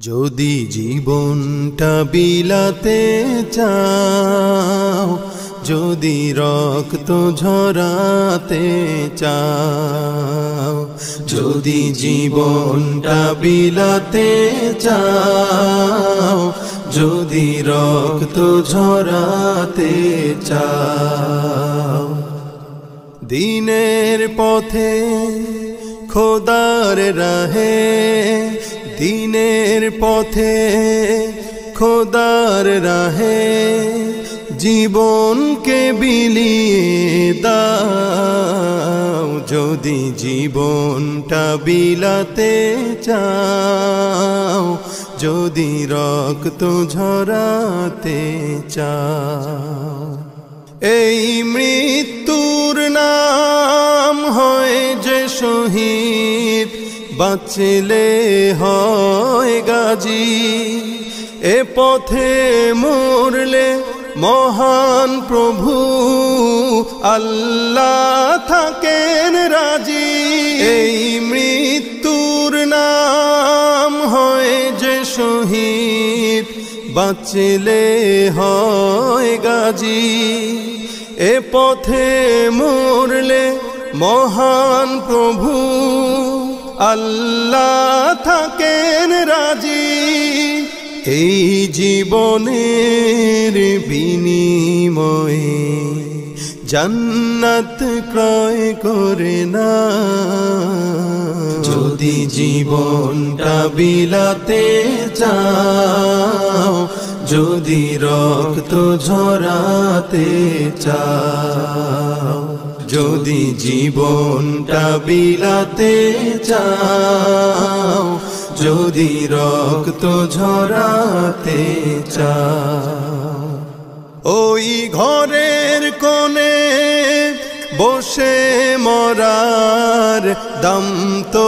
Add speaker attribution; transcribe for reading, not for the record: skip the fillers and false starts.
Speaker 1: যদি জীবনটা বিলাতে চাও, যদি রক্ত ঝরাতে চাও, যদি জীবনটা বিলাতে চাও, যদি রক্ত ঝরাতে চাও, দিনের পথে খোদার রাহে, দিনের পথে খোদার রাহে জীবনকে বিলিয়ে দাও। যদি জীবনটা বিলাতে চাও, যদি রক্ত ঝরাতে চাও, এই মৃত্যুর নাম হয় যে শহীদ, বাঁচলে হয় গাজী। এ পথে মরলে মহান প্রভু আল্লাহ থাকেন রাজি। এই মৃত্যুর নাম হয় যে শহীদ, বাঁচলে হয় গাজী। এ পথে মরলে মহান প্রভু আল্লাহ থাকেন রাজি। এই জীবনের বিনিময়ে জান্নাত ক্রয় করে না। যদি জীবনটা বিলাতে চাও, যদি রক্ত ঝরাতে চাও, যদি জীবনটা বিলাতে চাও, যদি রক্ত ঝরাতে চাও, ওই ঘরের কোণে বসে মরার দম তো